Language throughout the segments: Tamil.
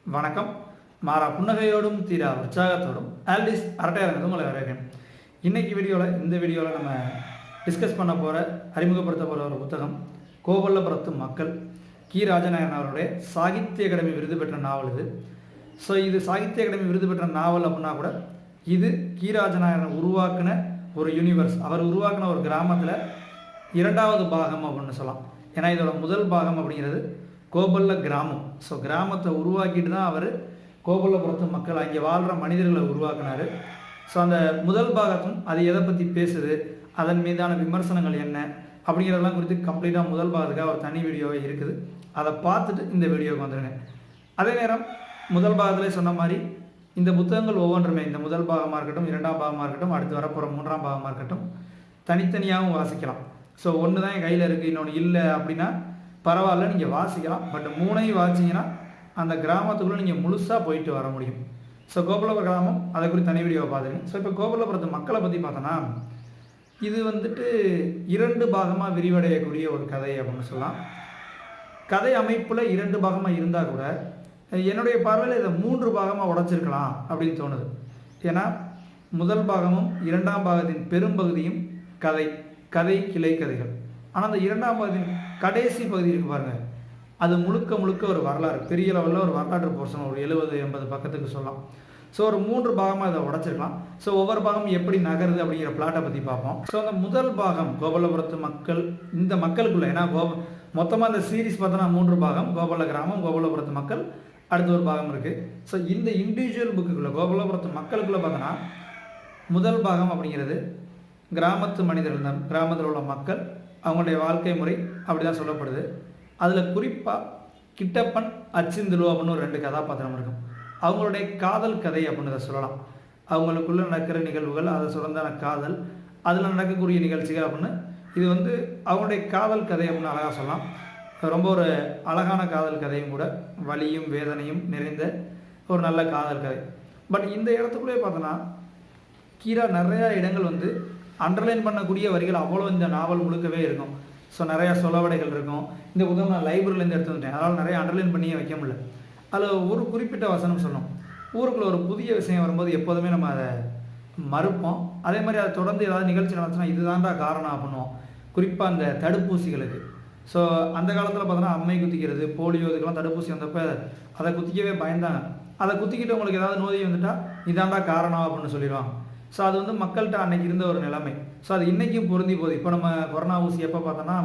வணக்கம். மாறா புன்னகையோடும் தீரா உற்சாகத்தோடும் ஆல்டிஸ் அரட்டையாளர்கள் உங்களை வரவேற்கிறேன். இன்றைக்கி இந்த வீடியோவில் நம்ம டிஸ்கஸ் பண்ண போகிற அறிமுகப்படுத்த போகிற ஒரு புத்தகம் கோவலபுரத்து மக்கள், கி. ராஜநாயகன் அவருடைய சாகித்ய அகாடமி விருது பெற்ற நாவல் இது. ஸோ இது சாகித்ய அகாடமி விருது பெற்ற நாவல் அப்படின்னா கூட இது கி. ராஜநாயகன் உருவாக்கின ஒரு யூனிவர்ஸ், அவர் உருவாக்கின ஒரு கிராமத்தில் இரண்டாவது பாகம் அப்படின்னு சொல்லலாம். ஏன்னா இதோட முதல் பாகம் அப்படிங்கிறது கோபல்ல கிராமம். ஸோ கிராமத்தை உருவாக்கிட்டு தான் அவர் கோபல்லபுரத்து மக்கள், அங்கே வாழ்கிற மனிதர்களை உருவாக்கினார். ஸோ அந்த முதல் பாகத்தும் அது எதை பற்றி பேசுது, அதன் மீதான விமர்சனங்கள் என்ன அப்படிங்கிறதெல்லாம் குறித்து கம்ப்ளீட்டாக முதல் பாகத்துக்காக ஒரு தனி வீடியோவே இருக்குது. அதை பார்த்துட்டு இந்த வீடியோவுக்கு வந்துடுங்க. அதே நேரம் முதல் பாகத்திலே சொன்ன மாதிரி இந்த புத்தகங்கள் ஒவ்வொன்றுமே, இந்த முதல் பாகமாக இருக்கட்டும், இரண்டாம் பாகமாக இருக்கட்டும், அடுத்து வரப்போகிற மூன்றாம் பாகமாக இருக்கட்டும், தனித்தனியாகவும் வாசிக்கலாம். ஸோ ஒன்று தான் என் கையில் இருக்குது, இன்னொன்று இல்லை அப்படின்னா பரவாயில்ல, நீங்கள் வாசிக்கலாம். பட் மூணையும் வாசிங்கன்னா அந்த கிராமத்துக்குள்ளே நீங்கள் முழுசாக போயிட்டு வர முடியும். ஸோ கோபல்லபுரம் கிராமம் அதை குறித்து தனி வீடியோவை பார்த்துருங்க. ஸோ இப்போ கோபல்லபுரத்து மக்களை பற்றி பார்த்தோன்னா இது இரண்டு பாகமாக விரிவடையக்கூடிய ஒரு கதை அப்படின்னு சொல்லலாம். கதை அமைப்பில் இரண்டு பாகமாக இருந்தால் கூட என்னுடைய பார்வையில் இதை மூன்று பாகமாக உடைச்சிருக்கலாம் அப்படின்னு தோணுது. ஏன்னா முதல் பாகமும் இரண்டாம் பாகத்தின் பெரும்பகுதியும் கதை கிளை கதைகள். ஆனால் அந்த இரண்டாம் பாகத்தின் கடைசி பகுதி இருக்கு பாருங்கள், அது முழுக்க ஒரு வரலாறு, பெரிய லெவலில் ஒரு வரலாற்று போர்ஷன், ஒரு 70-80 பக்கத்துக்கு சொல்லலாம். ஸோ ஒரு மூன்று பாகமாக இதை உடைச்சிருக்கலாம். ஸோ ஒவ்வொரு பாகம் எப்படி நகருது அப்படிங்கிற பிளாட்டை பற்றி பார்ப்போம். ஸோ அந்த முதல் பாகம் கோபல்லபுரத்து மக்கள், இந்த மக்களுக்குள்ள, ஏன்னா மொத்தமாக இந்த சீரீஸ் பார்த்தோன்னா மூன்று பாகம், கோபல்ல கிராமம், கோபல்லபுரத்து மக்கள், அடுத்த ஒரு பாகம் இருக்குது. ஸோ இந்த இண்டிவிஜுவல் புக்குக்குள்ளே கோபல்லபுரத்து மக்களுக்குள்ளே பார்த்தோன்னா முதல் பாகம் அப்படிங்கிறது கிராமத்து மனிதர்கள் தான், கிராமத்தில் உள்ள மக்கள், அவங்களுடைய வாழ்க்கை முறை அப்படி தான் சொல்லப்படுது. அதில் குறிப்பாக கிட்டப்பன், அச்சிந்துலு அப்படின்னு ஒரு 2 கதாபாத்திரம் இருக்கும். அவங்களுடைய காதல் கதை அப்படின்னு அதை சொல்லலாம். அவங்களுக்குள்ளே நடக்கிற நிகழ்வுகள், அதை சுரந்தான காதல், அதில் நடக்கக்கூடிய நிகழ்ச்சிகள் அப்படின்னு இது அவங்களுடைய காதல் கதை அப்படின்னு அழகாக சொல்லலாம். ரொம்ப ஒரு அழகான காதல் கதையும் கூட, வலியும் வேதனையும் நிறைந்த ஒரு நல்ல காதல் கதை. பட் இந்த இடத்துக்குள்ளே பார்த்தோன்னா கீரா நிறையா இடங்கள் அண்டர்லைன் பண்ணக்கூடிய வரிகள் அவ்வளோ இந்த நாவல் முழுக்கவே இருக்கும். ஸோ நிறையா சொலவடைகள் இருக்கும். இந்த புத்தகம் நான் லைப்ரரியிலேருந்து எடுத்து வந்துட்டேன், அதனால் நிறைய அண்டர்லைன் பண்ணியே வைக்க முடியல. அதில் ஒரு குறிப்பிட்ட வசனம் சொல்லணும். ஊருக்குள்ள ஒரு புதிய விஷயம் வரும்போது எப்போதுமே நம்ம அதை மறுப்போம். அதே மாதிரி அதை தொடர்ந்து ஏதாவது நிகழ்ச்சி நடந்துச்சுன்னா இதுதான்டா காரணம் பண்ணுவோம். குறிப்பாக அந்த தடுப்பூசிகளுக்கு. ஸோ அந்த காலத்தில் பார்த்தோன்னா அம்மை குத்திக்கிறது, போலியோ, இதுக்கெல்லாம் தடுப்பூசி வந்தப்போ அதை குத்திக்கவே பயந்தாங்க. அதை குத்திக்கிட்டு உங்களுக்கு ஏதாவது நோய் வந்துட்டால் இதாண்டா காரணம் அப்படின்னு சொல்லிடுவாங்க. ஸோ அது மக்கள்கிட்ட அன்றைக்கி இருந்த ஒரு நிலைமை. ஸோ அது இன்றைக்கும் பொருந்தி போகுது. இப்போ நம்ம கொரோனா ஊசி எப்போ பார்த்தோன்னா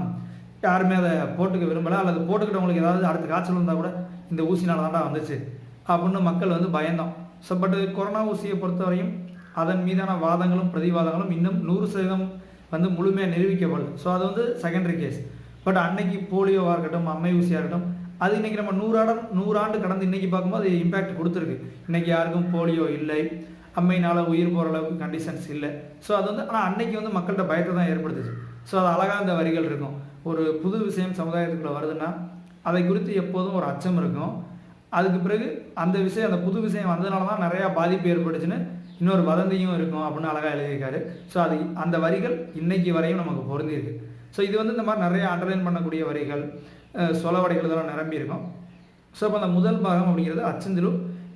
யாருமே அதை போட்டுக்க விரும்பலை, அல்லது போட்டுக்கிட்டவங்களுக்கு ஏதாவது அடுத்த காய்ச்சல் வந்தால் கூட இந்த ஊசினால தாண்டா வந்துச்சு அப்படின்னு மக்கள் பயந்தோம். ஸோ பட் கொரோனா ஊசியை பொறுத்தவரையும் அதன் மீதான வாதங்களும் பிரதிவாதங்களும் இன்னும் 100% முழுமையாக நிரூபிக்கப்படல. ஸோ அது செகண்டரி கேஸ். பட் அன்னைக்கு போலியோவாக இருக்கட்டும், அம்மை ஊசியாக இருக்கட்டும், அது இன்றைக்கி நம்ம 100 ஆண்டு கடந்து இன்றைக்கி பார்க்கும்போது இம்பேக்ட் கொடுத்துருக்கு. இன்றைக்கி யாருக்கும் போலியோ இல்லை, அம்மையினால் உயிர் போகிற அளவுக்கு கண்டிஷன்ஸ் இல்லை. ஸோ அது ஆனால் அன்னைக்கு மக்கள்கிட்ட பயத்தை தான் ஏற்படுத்துச்சு. ஸோ அது அழகாக அந்த வரிகள் இருக்கும். ஒரு புது விஷயம் சமுதாயத்துக்குள்ளே வருதுன்னா அதை குறித்து எப்போதும் ஒரு அச்சம் இருக்கும். அதுக்கு பிறகு அந்த விஷயம், அந்த புது விஷயம் வந்ததுனால தான் நிறையா பாதிப்பு ஏற்பட்டுச்சுன்னு இன்னொரு வதந்தியும் இருக்கும் அப்படின்னு அழகாக எழுதியிருக்காரு. ஸோ அது அந்த வரிகள் இன்னைக்கு வரையும் நமக்கு பொருந்திருக்கு. ஸோ இது இந்த மாதிரி நிறைய அண்டர்லைன் பண்ணக்கூடிய வரிகள், சொலவடைகள் இதெல்லாம் நிரம்பி இருக்கும். ஸோ இப்போ அந்த முதல் பாகம் அப்படிங்கிறது அச்சிந்துலு,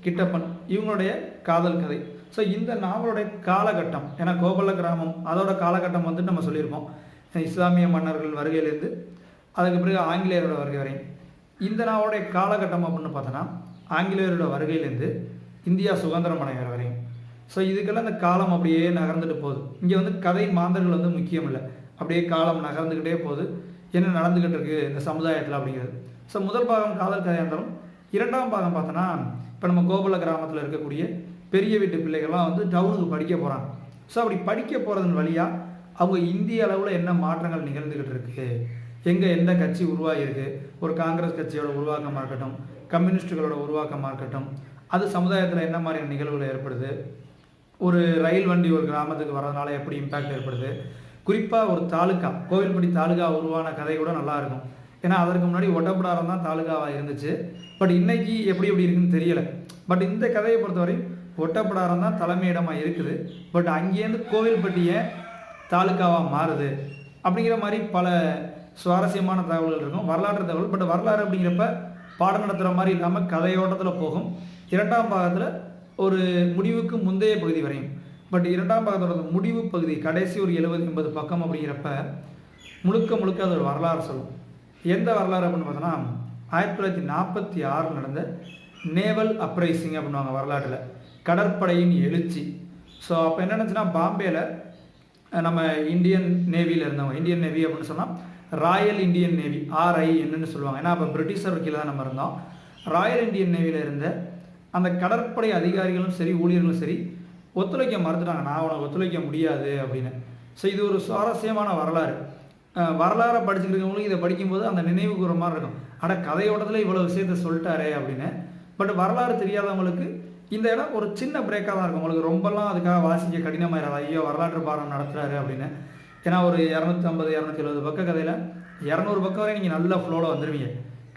கிட்டப்பன் இவங்களுடைய காதல் கதை. ஸோ இந்த நாவலுடைய காலகட்டம், ஏன்னா கோபல்ல கிராமம் அதோட காலகட்டம் நம்ம சொல்லியிருப்போம். இஸ்லாமிய மன்னர்கள் வருகையிலேருந்து அதுக்கு பிறகு ஆங்கிலேயரோட வருகை வரையும். இந்த நாவலுடைய காலகட்டம் அப்படின்னு பார்த்தோன்னா ஆங்கிலேயரோட வருகையிலேருந்து இந்தியா சுதந்திரம் அடைகிற வரையும். ஸோ இதுக்கெல்லாம் இந்த காலம் அப்படியே நகர்ந்துட்டு போகுது. இங்கே கதை மாந்தர்கள் முக்கியம் இல்லை, அப்படியே காலம் நகர்ந்துக்கிட்டே போகுது, என்ன நடந்துக்கிட்டு இருக்குது இந்த சமுதாயத்தில் அப்படிங்கிறது. ஸோ முதல் பாகம் காதல் கதையாக இருந்தாலும் இரண்டாம் பாகம் பார்த்தோன்னா இப்போ நம்ம கோபல்ல கிராமத்தில் இருக்கக்கூடிய பெரிய வீட்டு பிள்ளைகள்லாம் டவுனுக்கு படிக்க போகிறாங்க. ஸோ அப்படி படிக்க போகிறதன் வழியாக அவங்க இந்திய அளவில் என்ன மாற்றங்கள் நிகழ்ந்துக்கிட்டு இருக்குது, எங்கே எந்த கட்சி உருவாகிருக்கு, ஒரு காங்கிரஸ் கட்சியோட உருவாக்கமாக இருக்கட்டும், கம்யூனிஸ்டுகளோட உருவாக்கமாக இருக்கட்டும், அது சமுதாயத்தில் என்ன மாதிரியான நிகழ்வுகள் ஏற்படுது, ஒரு ரயில் வண்டி ஒரு கிராமத்துக்கு வர்றதுனால எப்படி இம்பேக்ட் ஏற்படுது. குறிப்பாக ஒரு தாலுக்கா, கோவில்பட்டி தாலுகா உருவான கதை கூட நல்லாயிருக்கும். ஏன்னா அதற்கு முன்னாடி ஒட்டப்பிடாரம் தான் தாலுகாவாக இருந்துச்சு. பட் இன்னைக்கு எப்படி இருக்குன்னு தெரியலை. பட் இந்த கதையை பொறுத்தவரை ஒட்டப்பிடாரம் தான் தலைமையிடமாக இருக்குது. பட் அங்கேருந்து கோவில்பட்டியை தாலுக்காவாக மாறுது அப்படிங்கிற மாதிரி பல சுவாரஸ்யமான தகவல்கள் இருக்கும், வரலாற்று தகவல். பட் வரலாறு அப்படிங்கிறப்ப பாடம் நடத்துகிற மாதிரி இல்லாமல் கதையோட்டத்தில் போகும். 2ஆம் பாகத்தில் ஒரு முடிவுக்கு முந்தைய பகுதி வரையும். பட் 2ஆம் பாகத்தோட முடிவு பகுதி கடைசி ஒரு 70-80 பக்கம் அப்படிங்கிறப்ப முழுக்க முழுக்க அது ஒரு வரலாறு சொல்லும். எந்த வரலாறு அப்படின்னு பார்த்தோன்னா 1946 நடந்த நேவல் அப்ரைசிங் அப்படின்வாங்க வரலாற்றில், கடற்படையின் எழுச்சி. ஸோ அப்போ என்ன நினச்சுன்னா, பாம்பேயில் நம்ம இந்தியன் நேவியில் இருந்தவங்க, இந்தியன் நேவி அப்படின்னு சொன்னால் ராயல் இந்தியன் நேவி, RINன்னு சொல்லுவாங்க. ஏன்னா அப்போ பிரிட்டிஷர் கீழே தான் நம்ம இருந்தோம். ராயல் இந்தியன் நேவியில் இருந்த அந்த கடற்படை அதிகாரிகளும் சரி ஊழியர்களும் சரி ஒத்துழைக்க மறுத்துட்டாங்க, நான் உனக்கு ஒத்துழைக்க முடியாது அப்படின்னு. ஸோ இது ஒரு சுவாரஸ்யமான வரலாறு. வரலாறை படிச்சுக்கிறவங்களுக்கு இதை படிக்கும்போது அந்த நினைவு கூற மாதிரி இருக்கும், அட கதையோட்டத்தில் இவ்வளோ விஷயத்த சொல்லிட்டாரே அப்படின்னு. பட் வரலாறு தெரியாதவங்களுக்கு இந்த இடம் ஒரு சின்ன பிரேக்காக தான் இருக்கும். உங்களுக்கு ரொம்பலாம் அதுக்காக வாசிக்க கடினமாயிடாது, ஐயோ வரலாற்று பாடம் நடத்துகிறாரு அப்படின்னு. ஏன்னா ஒரு 250-270 பக்க கதையில் 200 பக்கம் வரை நீங்கள் நல்ல ஃப்ளோவில் வந்துடுவீங்க.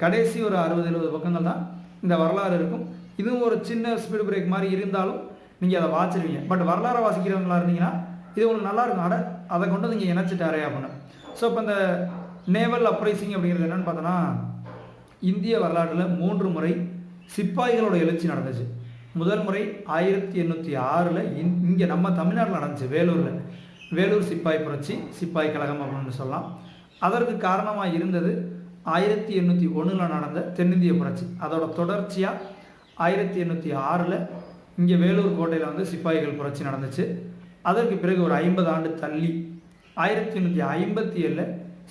கடைசி ஒரு 60-70 பக்கங்கள் தான் இந்த வரலாறு இருக்கும். இதுவும் ஒரு சின்ன ஸ்பீடு பிரேக் மாதிரி இருந்தாலும் நீங்கள் அதை வாசிடுவீங்க. பட் வரலாறை வாசிக்கிறவங்களா இருந்தீங்கன்னா இது உங்களுக்கு நல்லாயிருக்கும், அட அதை கொண்டு நீங்கள் இணைச்சிட்டாரே அப்படின்னு. ஸோ இப்போ இந்த நேவல் அப்ரைசிங் அப்படிங்கிறது என்னென்னு பார்த்தோன்னா, இந்திய வரலாற்றில் 3 முறை சிப்பாய்களோட எழுச்சி நடந்துச்சு. முதல் முறை 1806 இங்கே நம்ம தமிழ்நாட்டில் நடந்துச்சு, வேலூர் சிப்பாய் புரட்சி, சிப்பாய் கழகம் அப்படின்னு சொல்லலாம். அதற்கு காரணமாக இருந்தது 1801 நடந்த தென்னிந்திய புரட்சி. அதோட தொடர்ச்சியாக 1806 இங்கே வேலூர் கோட்டையில் வந்து சிப்பாய்கள் புரட்சி நடந்துச்சு. அதற்கு பிறகு ஒரு 50 ஆண்டு தள்ளி 1857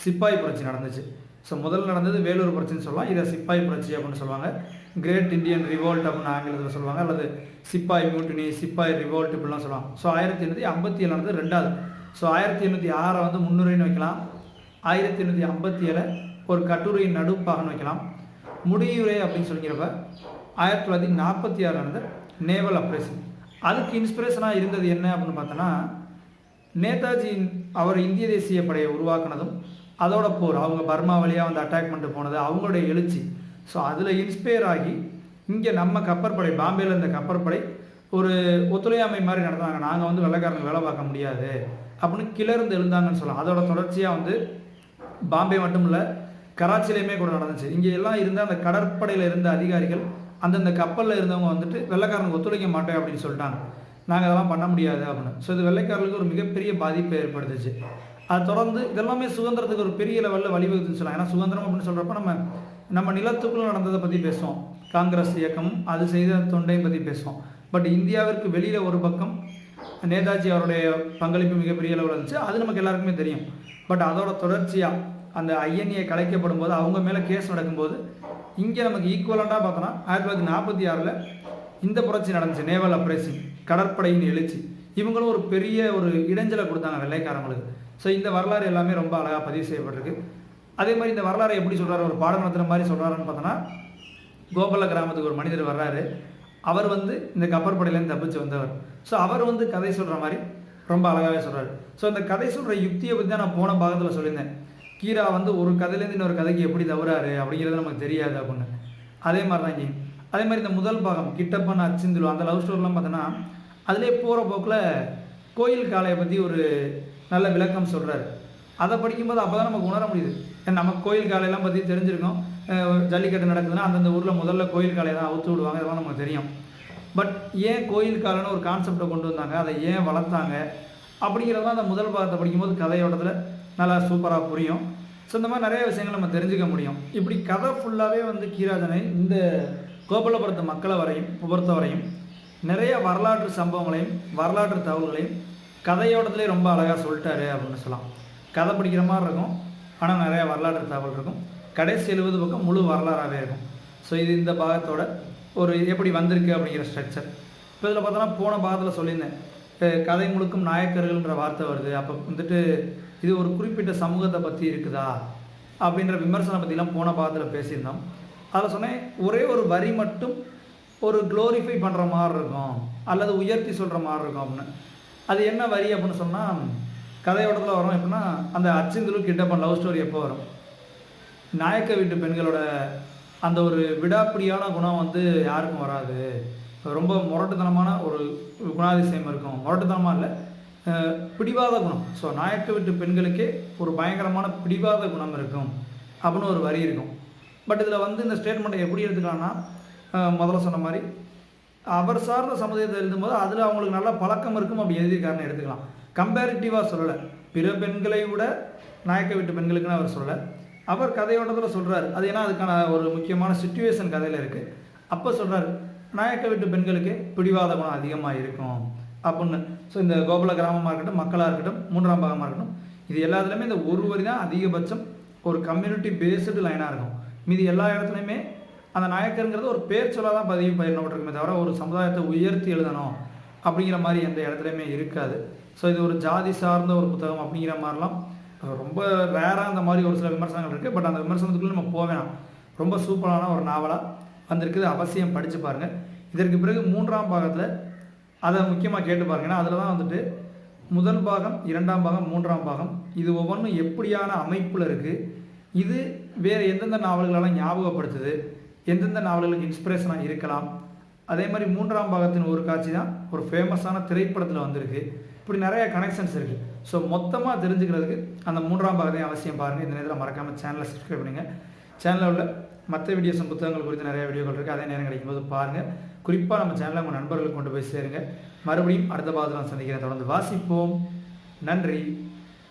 சிப்பாய் புரட்சி நடந்துச்சு. ஸோ முதல் நடந்தது வேலூர் புரட்சின்னு சொல்லலாம், இதை சிப்பாய் புரட்சி அப்படின்னு சொல்லுவாங்க. கிரேட் இந்தியன் ரிவோல்ட் அப்படின்னு ஆங்கிலத்தில் சொல்லுவாங்க, அல்லது சிப்பாய் மியூட்டினி, சிப்பாய் ரிவோல்ட் இப்படிலாம் சொல்லுவாங்க. ஸோ 1857 நடந்தது 2வது. ஸோ 1806 வந்து முன்னுரைன்னு வைக்கலாம், 1857 ஒரு கட்டுரையின் நடுப்பாகன்னு வைக்கலாம். முடிவுரை அப்படின்னு சொல்லிக்கிறப்ப 1946 நடந்த நேவல் அப்ரைசிங். அதுக்கு இன்ஸ்பிரேஷனாக இருந்தது என்ன அப்படின்னு பார்த்தோன்னா, நேதாஜியின் அவர் இந்திய தேசிய படையை உருவாக்குனதும், அதோட போர், அவங்க பர்மா வழியாக வந்து அட்டாக் பண்ணிட்டு போனது, அவங்களுடைய எழுச்சி. ஸோ அதில் இன்ஸ்பயர் ஆகி இங்கே நம்ம கப்பற்படை, பாம்பேயில் இருந்த கப்பற்படை ஒரு ஒத்துழையாமை மாதிரி நடந்தாங்க, நாங்கள் வந்து வெள்ளைக்காரங்க வேலை பார்க்க முடியாது அப்படின்னு கிளர்ந்து எழுந்தாங்கன்னு சொல்லலாம். அதோட தொடர்ச்சியாக வந்து பாம்பே மட்டும் இல்லை, கராச்சிலையுமே கூட நடந்துச்சு. இங்கே எல்லாம் இருந்த அந்த கடற்படையில் இருந்த அதிகாரிகள் அந்தந்த கப்பலில் இருந்தவங்க வந்துட்டு வெள்ளைக்காரனுக்கு ஒத்துழைக்க மாட்டேன் அப்படின்னு சொல்லிட்டாங்க, நாங்கள் அதெல்லாம் பண்ண முடியாது அப்படின்னு. ஸோ இது வெள்ளைக்காரர்களுக்கு ஒரு மிகப்பெரிய பாதிப்பை ஏற்படுத்துச்சு. அது தொடர்ந்து இதெல்லாமே சுதந்திரத்துக்கு ஒரு பெரிய லெவலில் வழிவகுத்துன்னு சொல்லலாம். ஏன்னா சுதந்திரம் அப்படின்னு சொல்கிறப்ப நம்ம நிலத்துக்குள்ளே நடந்ததை பற்றி பேசுவோம், காங்கிரஸ் இயக்கமும் அது செய்த தொண்டையும் பற்றி பேசுவோம். பட் இந்தியாவிற்கு வெளியில் ஒரு பக்கம் நேதாஜி அவருடைய பங்களிப்பு மிகப்பெரிய அளவில் இருந்துச்சு, அது நமக்கு எல்லாருக்குமே தெரியும். பட் அதோட தொடர்ச்சியாக அந்த INA கலைக்கப்படும் போது, அவங்க மேலே கேஸ் நடக்கும்போது, இங்கே நமக்கு ஈக்குவலண்டாக பார்த்தோன்னா 1946 இந்த புரட்சி நடந்துச்சு, நேவல் அப்ரைசிங், கடற்படையின் எழுச்சி. இவங்களும் ஒரு பெரிய ஒரு இடைஞ்சலை கொடுத்தாங்க வெள்ளைக்காரங்களுக்கு. ஸோ இந்த வரலாறு எல்லாமே ரொம்ப அழகாக பதிவு செய்யப்பட்டிருக்கு. அதே மாதிரி இந்த வரலாறை எப்படி சொல்கிறாரு, ஒரு பாடம் நடத்துகிற மாதிரி சொல்கிறாருன்னு பார்த்தோன்னா, கோபால கிராமத்துக்கு ஒரு மனிதர் வர்றாரு, அவர் வந்து இந்த கப்பற்படையிலேருந்து தப்பிச்சு வந்தவர். ஸோ அவர் வந்து கதை சொல்கிற மாதிரி ரொம்ப அழகாகவே சொல்கிறாரு. ஸோ இந்த கதை சொல்கிற யுக்தியை பற்றி தான் நான் போன பாகத்தில் சொல்லியிருந்தேன். கீரா வந்து ஒரு கதையிலேருந்து இன்னொரு கதைக்கு எப்படி தவறாரு அப்படிங்கிறது நமக்கு தெரியாது அப்படின்னு. அதே மாதிரி தான் இங்கே. அதே மாதிரி இந்த முதல் பாகம் கிட்டப்பன் அச்சிந்துலு அந்த லவ் ஸ்டோரிலாம் பார்த்தோன்னா, அதிலே போகிற போக்கில் கோயில் காளையை பற்றி ஒரு நல்ல விளக்கம் சொல்கிறாரு. அதை படிக்கும்போது அப்போ தான் நமக்கு உணர முடியுது. நமக்கு கோயில் காளையெல்லாம் பற்றி தெரிஞ்சிருக்கோம், ஜல்லிக்கட்டு நடக்குதுன்னா அந்தந்த ஊரில் முதல்ல கோயில் காளையை தான் அவுத்து விடுவாங்க, இதெல்லாம் நமக்கு தெரியும். பட் ஏன் கோயில் காளைன்னு ஒரு கான்செப்டை கொண்டு வந்தாங்க, அதை ஏன் வளர்த்தாங்க அப்படிங்கிறதெல்லாம் அந்த முதல் பாகத்தை படிக்கும்போது கதையோட்டத்தில் நல்லா சூப்பராக புரியும். ஸோ இந்த மாதிரி நிறைய விஷயங்கள் நம்ம தெரிஞ்சுக்க முடியும். இப்படி கதை ஃபுல்லாகவே வந்து கீராஜனை இந்த கோபாலபுரத்து மக்களை பொறுத்தவரையும் நிறைய வரலாற்று சம்பவங்களையும் வரலாற்று தகவல்களையும் கதையோட்டத்திலே ரொம்ப அழகாக சொல்லிட்டாரு அப்படின்னு சொல்லலாம். கதை படிக்கிற மாதிரி இருக்கும், ஆனால் நிறையா வரலாற்று தகவல் இருக்கும். கடைசி 70 பக்கம் முழு வரலாறாகவே இருக்கும். ஸோ இது இந்த பாகத்தோட ஒரு எப்படி வந்திருக்கு அப்படிங்கிற ஸ்ட்ரக்சர். இப்போ இதில் பார்த்தோன்னா போன பாகத்தில் சொல்லியிருந்தேன், கதை முழுக்கும் நாயக்கர்கள்ன்ற வார்த்தை வருது. அப்போ வந்துட்டு இது ஒரு குறிப்பிட்ட சமூகத்தை பற்றி இருக்குதா அப்படின்ற விமர்சனம் பற்றிலாம் போன பாகத்தில் பேசியிருந்தோம். அதில் சொன்னேன், ஒரே ஒரு வரி மட்டும் ஒரு க்ளோரிஃபை பண்ணுற மாதிரி இருக்கும் அல்லது உயர்த்தி சொல்கிற மாதிரி இருக்கும் அப்படின்னு. அது என்ன வரி அப்படின்னு சொன்னால், கதையோட்டத்தில் வரும் எப்படின்னா, அந்த அச்சிந்துலு கிட்டப்பன் லவ் ஸ்டோரி எப்போ வரும், நாயக்க வீட்டு பெண்களோட அந்த ஒரு விடாப்பிடியான குணம் வந்து யாருக்கும் வராது, ரொம்ப முரட்டுத்தனமான ஒரு குணாதிசயம் இருக்கும், முரட்டுத்தனமாக இல்லை பிடிவாத குணம். ஸோ நாயக்க வீட்டு பெண்களுக்கே ஒரு பயங்கரமான பிடிவாத குணம் இருக்கும் அப்படின்னு ஒரு வரி இருக்கும். பட் இதில் வந்து இந்த ஸ்டேட்மெண்ட்டை எப்படி எடுத்துக்கலாம்னா, முதல்ல சொன்ன மாதிரி அவர் சார்ந்த சமுதாயத்தை எழுதும்போது அதில் அவங்களுக்கு நல்ல பழக்கம் இருக்கும், அப்படி எழுதியிருக்காருன்னு எடுத்துக்கலாம். கம்பேரிட்டிவாக சொல்லலை, பிற பெண்களை விட நாயக்க வீட்டு பெண்களுக்குன்னு அவர் சொல்லலை, அவர் கதையோட்டத்தில் சொல்கிறார். அது ஏன்னா அதுக்கான ஒரு முக்கியமான சிச்சுவேஷன் கதையில் இருக்குது. அப்போ சொல்கிறார், நாயக்க வீட்டு பெண்களுக்கு பிடிவாத குணம் அதிகமாக இருக்கும் அப்படின்னு. ஸோ இந்த கோகுல கிராமமாக இருக்கட்டும், மக்களாக இருக்கட்டும், மூன்றாம் பாகமாக இருக்கட்டும், இது எல்லாத்துலேயுமே இந்த ஒரு வரி தான் அதிகபட்சம் ஒரு கம்யூனிட்டி பேஸ்டு லைனாக இருக்கும். மீதி எல்லா இடத்துலையுமே அந்த நாயக்கருங்கிறது ஒரு பேர் சொல்லாக தான் பதிவு பண்ணப்பட்டிருக்குமே தவிர ஒரு சமுதாயத்தை உயர்த்தி எழுதணும் அப்படிங்கிற மாதிரி எந்த இடத்துலையுமே இருக்காது. ஸோ இது ஒரு ஜாதி சார்ந்த ஒரு புத்தகம் அப்படிங்கிற மாதிரிலாம் ரொம்ப ரேராக அந்த மாதிரி ஒரு சில விமர்சனங்கள் இருக்குது. பட் அந்த விமர்சனத்துக்குள்ளே நம்ம போக வேணாம். ரொம்ப சூப்பரான ஒரு நாவலாக வந்திருக்குது, அவசியம் படித்து பாருங்கள். இதற்கு பிறகு மூன்றாம் பாகத்தில் அதை முக்கியமாக கேட்டு பாருங்க. ஏன்னா அதில் தான் வந்துட்டு முதல் பாகம், இரண்டாம் பாகம், மூன்றாம் பாகம் இது ஒவ்வொன்றும் எப்படியான அமைப்பில் இருக்குது, இது வேறு எந்தெந்த நாவல்களெல்லாம் ஞாபகப்படுத்துது, எந்தெந்த நாவல்களுக்கு இன்ஸ்பிரேஷனாக இருக்கலாம். அதே மாதிரி மூன்றாம் பாகத்தின் ஒரு காட்சி தான் ஒரு ஃபேமஸான திரைப்படத்தில் வந்திருக்கு. இப்படி நிறைய கனெக்ஷன்ஸ் இருக்குது. ஸோ மொத்தமாக தெரிஞ்சுக்கிறதுக்கு அந்த மூன்றாம் பாகத்தையும் அவசியம் பாருங்கள். இந்த நேரத்தில் மறக்காமல் சேனலை சப்ஸ்கிரைப் பண்ணுங்கள். சேனலில் உள்ள மற்ற வீடியோஸ் புத்தகங்கள் குறித்து நிறைய வீடியோக்கள் இருக்குது, அதே நேரம் கிடைக்கும்போது பாருங்கள். குறிப்பாக நம்ம சேனலை உங்கள் நண்பர்களுக்கு கொண்டு போய் சேருங்க. மறுபடியும் அடுத்த பாகத்தில் நான் சந்திக்கிறேன். தொடர்ந்து வாசிப்போம். நன்றி.